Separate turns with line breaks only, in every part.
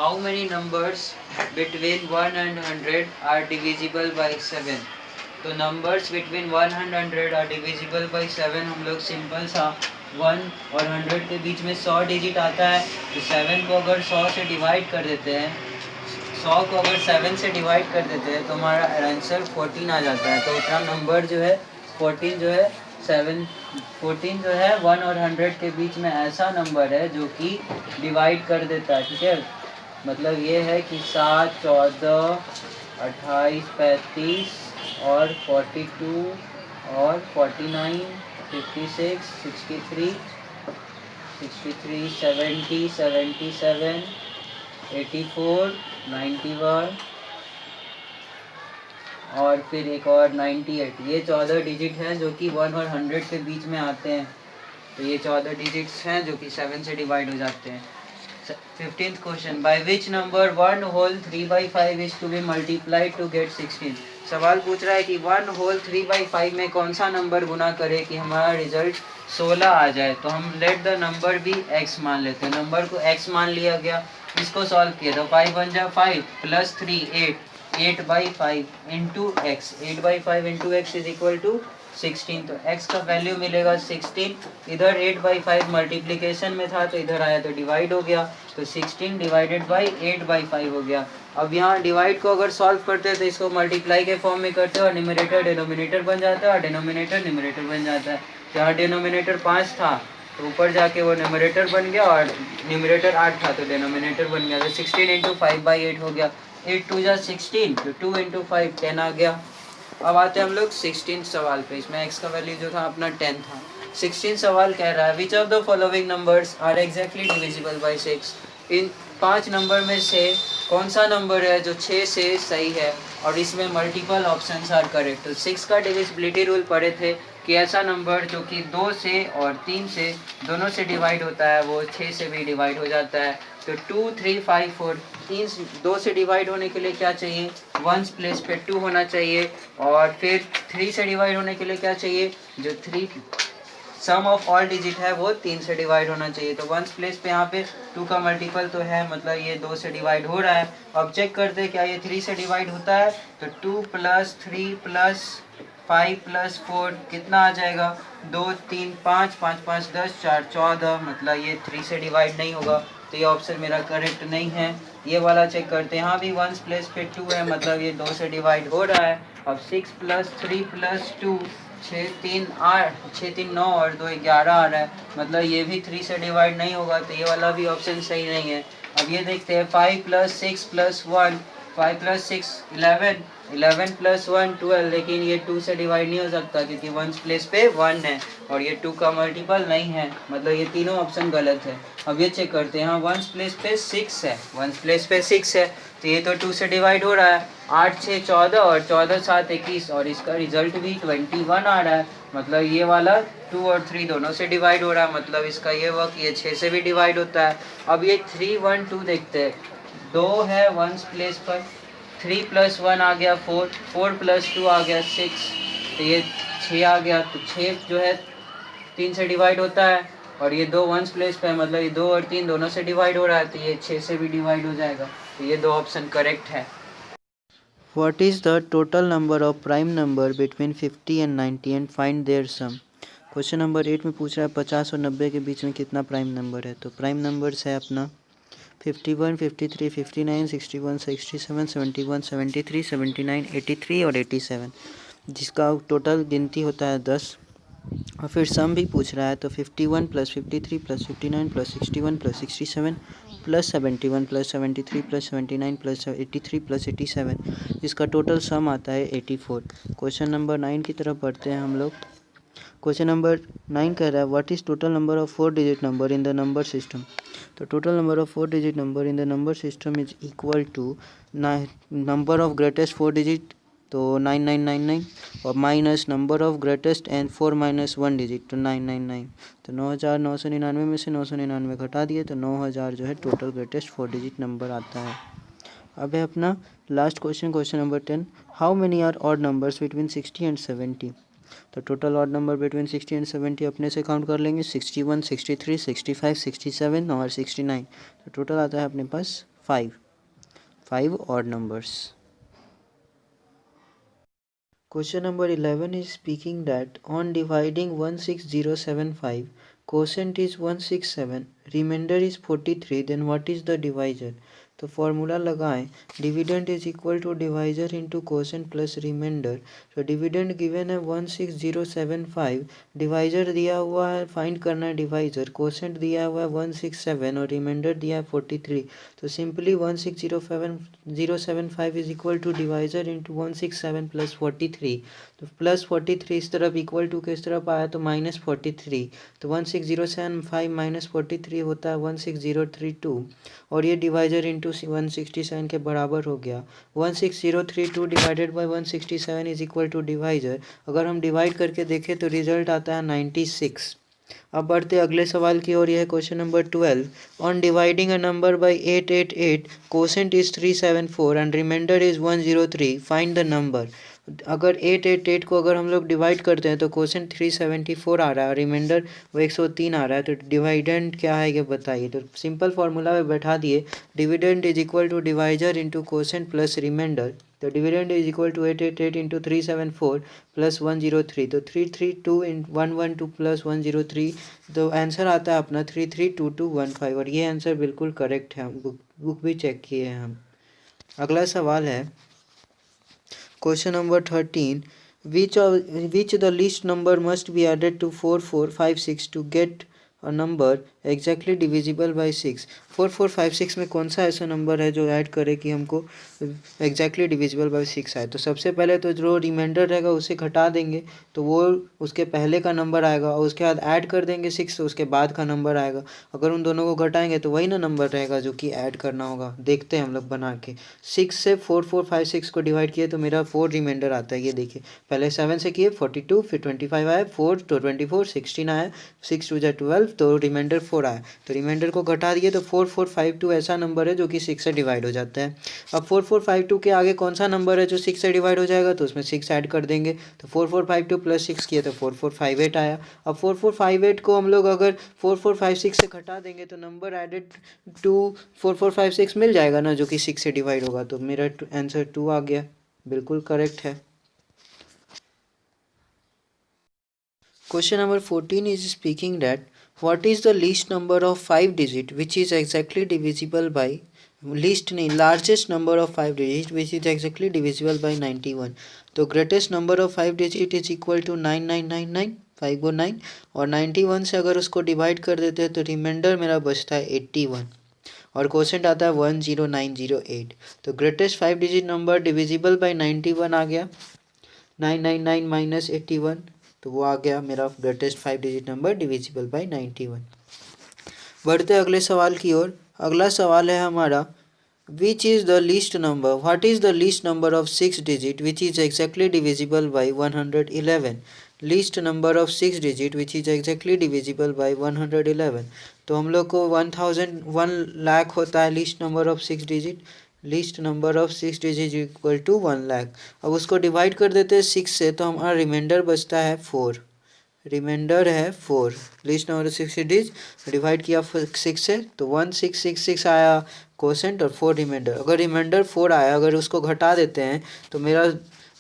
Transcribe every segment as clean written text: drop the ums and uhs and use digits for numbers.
How many numbers between 1 and 100 are divisible by 7। तो numbers between 1 and 100 are divisible by 7 हम लोग simple सा 1 और 100 के बीच में 100 डिजिट आता है, तो 7 को अगर 100 से डिवाइड कर देते हैं, 100 को अगर 7 से डिवाइड कर देते हैं तो हमारा आंसर 14 आ जाता है। तो उतना नंबर जो है 14 जो है 14 जो है 1 और 100 के बीच में ऐसा नंबर है जो कि डिवाइड कर देता है। ठीक है, मतलब ये है कि 7, 14, 28, 35 और 42 और 49, 56, 63, 70, 77, 84, 91 और फिर एक और 98। ये 14 डिजिट हैं जो कि 1 और 100 के बीच में आते हैं। तो ये 14 डिजिट्स हैं जो कि 7 से डिवाइड हो जाते हैं। 15th question, by which number 1 whole 3/5 is to be multiplied to get 16। सवाल पूछ रहा है कि 1 होल 3/5 में कौन सा नंबर गुना करे कि हमारा रिजल्ट 16 आ जाए। तो हम लेट द नंबर भी x मान लेते हैं। नंबर को x मान लिया गया, इसको सॉल्व किया तो 5 1 जा 5 plus 3 8, 8/5 into x, 8/5 into x is equal to 16। तो x का वैल्यू मिलेगा 16। इधर 8/5 मल्टीप्लिकेशन में था तो इधर आया तो डिवाइड हो गया, तो 16 डिवाइडेड बाई 8/5 हो गया। अब यहाँ डिवाइड को अगर सॉल्व करते हैं तो इसको मल्टीप्लाई के फॉर्म में करते हैं और न्यूमरेटर डिनोमिनेटर बन जाता है और डिनोमिनेटर न्यूमरेटर बन जाता है। जहाँ डिनोमिनेटर 5 था तो ऊपर जाके वो न्यूमरेटर बन गया और न्यूमरेटर 8 था तो डिनोमिनेटर बन गया। तो 16 इंटू 5/8 हो गया। 8 2 जा 16, तो 2 इंटू 5 10 आ गया। अब आते हैं हम लोग 16 सवाल पे। इसमें x का वैल्यू जो था अपना 10 था। 16 सवाल कह रहा है which of the following numbers are exactly divisible by 6। इन 5 नंबर में से कौन सा नंबर है जो 6 से सही है और इसमें मल्टीपल ऑप्शंस आर करेक्ट। तो 6 का डिविजिबिलिटी रूल पढ़े थे कि ऐसा नंबर जो कि 2 से और 3 से दोनों से डिवाइड होता है वो 6 से भी डिवाइड हो जाता है। तो 2 3 5 4 2 से डिवाइड होने के लिए क्या चाहिए, 1 प्लेस पे 2 होना चाहिए। और फिर 3 से डिवाइड होने के लिए क्या चाहिए, जो 3 सम ऑफ ऑल डिजिट है वो 3 से डिवाइड होना चाहिए। तो 1 प्लेस पे यहाँ पे 2 का मल्टीपल तो है, मतलब ये 2 से डिवाइड हो रहा है। अब चेक करते हैं क्या ये 3 से डिवाइड होता है। तो 2 प्लस 3 प्लस 5 प्लस 4 कितना आ जाएगा, 2 3 5 5 5 10 4 14, मतलब ये 3 से डिवाइड नहीं होगा। तो ये ऑप्शन मेरा करेक्ट नहीं है। ये वाला चेक करते हैं, यहाँ भी 1 प्लेस पे 2 है, मतलब ये 2 से डिवाइड हो रहा है। अब 6 प्लस 3 प्लस 2 6 3 8, 6 3 9 और 2 11 आ रहा है, मतलब ये भी 3 से डिवाइड नहीं होगा। तो ये वाला भी ऑप्शन सही नहीं है। अब ये देखते हैं 5 प्लस 6 प्लस 1, 5 प्लस 6 11, 11 प्लस 1 12, लेकिन ये 2 से डिवाइड नहीं हो सकता क्योंकि 1 प्लेस पे 1 है और ये 2 का मल्टीपल नहीं है, मतलब ये तीनों ऑप्शन गलत है। अब ये चेक करते हैं, हाँ 1 प्लेस पे 6 है, 1 प्लेस पे 6 है तो ये तो 2 से डिवाइड हो रहा है। 8 6 14 और 14 7 21 और इसका रिजल्ट भी 21 आ रहा है, मतलब ये वाला 2 और 3 दोनों से डिवाइड हो रहा है, मतलब इसका ये हुआ कि ये 6 से भी डिवाइड होता है। अब ये 3 1 2 देखते हैं, 2 है 1 प्लेस पर, 3 प्लस 1 आ गया 4, 4 प्लस 2 आ गया 6, तो ये 6 आ गया। तो 6 जो है 3 से डिवाइड होता है और ये 2 1 प्लेस पे, मतलब ये 2 और 3 दोनों से डिवाइड हो रहा है, तो ये 6 से भी डिवाइड हो जाएगा। तो ये 2 ऑप्शन करेक्ट है।
What is the total number of prime number between 50 and 90 and find their sum। Question number 8 में पूछ रहा है 50 और 90 के बीच में कितना प्राइम नंबर है। तो प्राइम नंबर्स है अपना 51 53 59 61 67 71 73 79 83 और 87, जिसका टोटल गिनती होता है 10। और फिर सम भी पूछ रहा है, तो 51 plus 53 plus 59 plus 61 plus 67 plus 71 plus 73 plus 79 plus 83 plus 87, जिसका टोटल सम आता है 84। क्वेश्चन नंबर 9 की तरफ बढ़ते हैं हम लोग। क्वेश्चन नंबर 9 कह रहा है what is total number of 4 digit number in the number system. तो total number of 4 digit number in the number system is equal to number of greatest 4 digit, तो 9999, और minus number of greatest and 4 minus 1 digit, तो 999। तो 9999 में से 999 घटा दिए तो 9000 जो है टोटल ग्रेटेस्ट 4 डिजिट नंबर आता है। अब है अपना last question, question number 10, how many are odd numbers between 60 and 70। तो total odd number between 60 and 70 अपने से काउंट कर लेंगे, 61 63 65 67 और 69। तो टोटल आता है अपने पास 5 odd numbers. Question number 11 is speaking that on dividing 16075, quotient is 167, remainder is 43, then what is the divisor? तो फॉर्मूला लगाएं, dividend is equal to divisor into quotient plus remainder. तो डिविडेंड गिवन है 16075, divisor दिया हुआ है, find करना है divisor, quotient दिया हुआ है 167 और रिमाइंडर दिया है 43. तो simply 16075 is equal to divisor into 167 plus 43. तो प्लस 43 इस तरफ इक्वल टू किस तरफ आया तो माइनस 43. तो 16075 माइनस 43 होता है 16032 और ये डिवाइजर इंटू 167 के बराबर हो गया. 16032 divided by 167 is equal to divisor. अगर हम डिवाइड करके देखें तो रिजल्ट आता है 96. अब बढ़ते अगले सवाल की ओर. यह है question number 12. On dividing a number by 888, quotient is 374 and remainder is 103, find the number. अगर 888 को अगर हम लोग डिवाइड करते हैं तो कोसेंट 374 आ रहा है, रिमाइंडर वो 103 आ रहा है. तो डिवाइडेंड क्या है ये बताइए. तो सिंपल फार्मूला में बैठा दिए, dividend is equal to divisor into quotient plus remainder. तो dividend is equal to 888 into 374 plus 103. तो 332 इन 112 प्लस 103. तो आंसर आता है अपना 332215 और ये आंसर बिल्कुल करेक्ट है. बुक भी चेक किए हैं हम. अगला सवाल है question number 13. which the least number must be added to 4456 to get a number exactly divisible by 6. 4456 में कौन सा ऐसा नंबर है जो ऐड करे कि हमको एग्जैक्टली डिविजिबल बाय 6 आए. तो सबसे पहले तो जो रिमाइंडर रहेगा उसे घटा देंगे तो वो उसके पहले का नंबर आएगा और उसके बाद ऐड कर देंगे 6 तो उसके बाद का नंबर आएगा. अगर उन दोनों को घटाएंगे तो वही ना नंबर रहेगा जो कि ऐड करना होगा. देखते हैं हम लोग बना के. 6 से 4456 को डिवाइड किए तो मेरा 4 रिमाइंडर आता है. ये देखिए पहले 7 से किए 42, फिर 25 आया, 4 तो 24, 16 आया, 6 टू 12 तो रिमाइंडर 4 आया. तो रिमाइंडर को घटा दिए तो 4452 ऐसा नंबर है जो कि 6 से डिवाइड हो जाता है. अब 4452 के आगे कौन सा नंबर है जो 6 से डिवाइड हो जाएगा तो उसमें 6 ऐड कर देंगे. तो 4452 प्लस 6 किए तो 4458 आया. अब 4458 को हम लोग अगर 4456 से घटा देंगे तो नंबर एडेड टू 4456 मिल जाएगा ना जो कि 6 से डिवाइड होगा. तो मेरा आंसर 2 आ गया. बिल्कुल करेक्ट है. Question number 14 is speaking that what is the least number of 5 digit which is exactly divisible by least नहीं largest number of 5 digit which is exactly divisible by 91. तो greatest number of 5 digit is equal to 9999 509 और 91 से अगर उसको divide कर देते हैं तो रिमाइंडर मेरा बचता है 81 और क्वेश्चन आता है 10908. तो greatest 5 digit number divisible by 91 आ गया. 999 माइनस 81 तो वो आ गया मेरा greatest 5 digit number divisible by 91. बढ़ते अगले सवाल की ओर. अगला सवाल है हमारा which is the least number. What is the least number of 6 digit which is exactly divisible by 111. Least number of 6 digit which is exactly divisible by 111. तो हम लोग को 1 लाख होता है least number of 6 digit. Least number of 6 digit equal to 1 lakh. अब उसको divide कर देते हैं 6 से तो हमारा रिमाइंडर बचता है 4. रिमाइंडर है 4. Least number of 6 digit divide किया 6 से तो 1666 आया कोसेंट और 4 रिमाइंडर. अगर रिमाइंडर 4 आया अगर उसको घटा देते हैं तो मेरा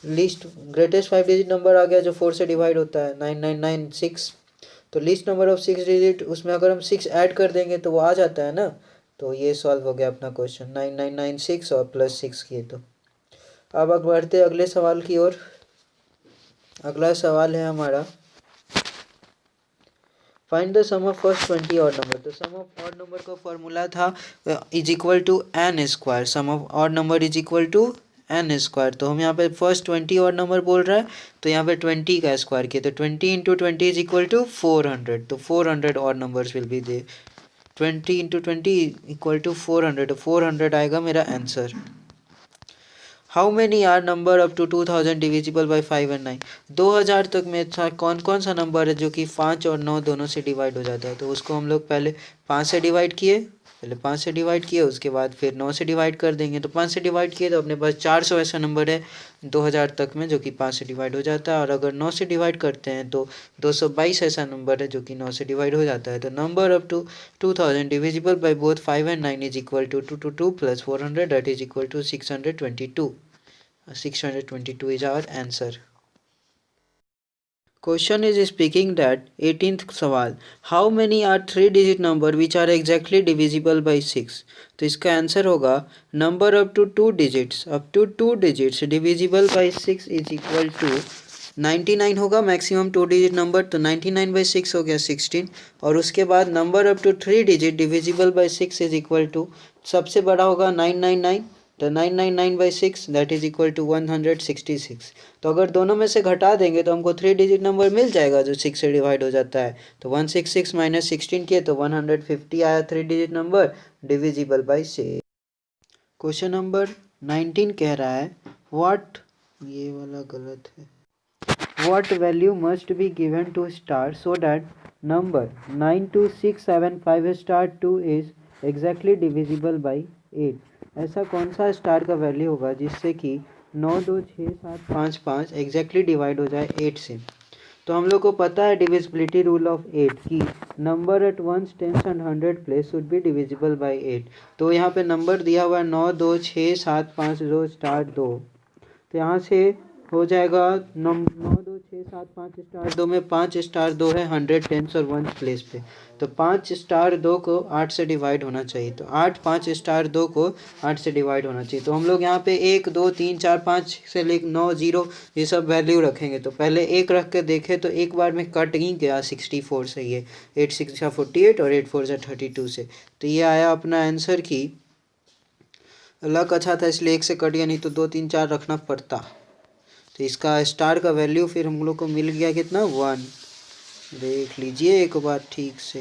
लीस्ट ग्रेटेस्ट 5 डिजिट नंबर आ गया जो 4 से डिवाइड होता है 9996. तो लीस्ट नंबर ऑफ 6 डिजिट उसमें अगर हम 6 ऐड कर देंगे तो वो आ जाता है ना. तो ये सॉल्व हो गया अपना क्वेश्चन 9996 और प्लस 6 किए तो. अब बढ़ते अगले सवाल की ओर. अगला सवाल है हमारा find the sum of first 20 odd number. तो सम ऑफ ऑड नंबर का फॉर्मूला था is equal to n square. Sum of odd number is equal to n square. तो हम यहाँ पे फर्स्ट 20 ऑड नंबर बोल रहा है तो यहाँ पे 20 का स्क्वायर किया तो 20 इंटू 20 इज इक्वल टू 400. तो 400 odd numbers will be there. 20 into 20 equal to 400. तो 400 आएगा मेरा answer. How many are number up to 2000 divisible by 5 and 9. 2000 तक में था कौन कौन सा नंबर है जो कि 5 और 9 दोनों से डिवाइड हो जाता है. तो उसको हम लोग पहले 5 से डिवाइड किए पहले 5 से डिवाइड किया, उसके बाद फिर 9 से डिवाइड कर देंगे। तो 5 से डिवाइड किए तो अपने पास 400 ऐसा नंबर है 2000 तक में जो कि 5 से डिवाइड हो जाता है। और अगर 9 से डिवाइड करते हैं तो 222 ऐसा नंबर है जो कि 9 से डिवाइड हो जाता है। तो number up to 2000 divisible by both 5 and 9 is equal to 222 plus 400 that is equal to 622. 622 is our answer. Question is speaking that 18th सवाल, how many are 3-digit number which are exactly divisible by 6? तो इसका answer होगा number up to 2 digits divisible by 6 is equal to 99 होगा maximum 2 digit number. तो 99 by 6 हो गया 16। और उसके बाद number up to 3 digit divisible by 6 is equal to सबसे बड़ा होगा 999। तो 999 by 6 that is equal to 166। तो अगर दोनों में से घटा देंगे तो हमको 3 डिजिट नंबर मिल जाएगा जो 6 से डिवाइड हो जाता है। तो 166 माइनस 16 किए तो 150 आया 3 digit number divisible by 6। Question number 19 कह रहा है व्हाट, ये वाला गलत है, what value must be given to star so that number 92675 star 2 is exactly divisible by 8? ऐसा कौन सा स्टार का वैल्यू होगा जिससे कि 92675 एग्जैक्टली डिवाइड हो जाए 8 से? तो हम लोग को पता है डिविजिबिलिटी रूल ऑफ 8 की number at ones tens and 100 place should be divisible by 8। तो यहाँ पे नंबर दिया हुआ है 92675 स्टार 2। तो यहाँ से हो जाएगा 92675 स्टार 2 में 5 स्टार 2 है 100 टेंस और 1 प्लेस पे। तो 5 स्टार 2 को 8 से डिवाइड होना चाहिए। तो 5 स्टार 2 को 8 से डिवाइड होना चाहिए। तो हम लोग यहाँ पे 1 2 3 4 5 से लेकर 9 0 ये सब वैल्यू रखेंगे। तो पहले 1 रख के देखें तो एक बार में कट ही गया 64 से, ये 8 6 48 और 8 4 32 से। तो ये आया अपना आंसर की लक अच्छा था इसलिए 1 से कट गया, नहीं तो 2 3 4 रखना पड़ता। तो इसका स्टार का वैल्यू फिर हम लोग को मिल गया कितना 1। देख लीजिए एक बार ठीक से।